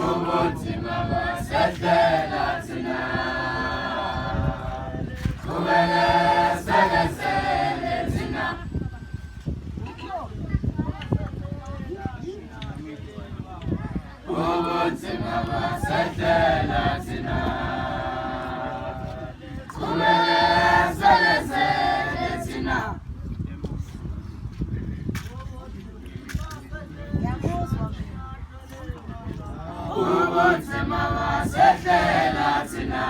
ubunzima basedlela thina kubelezelezele thina ubunzima basedlela thina kubelezelezele thina ubunzima basedlela thina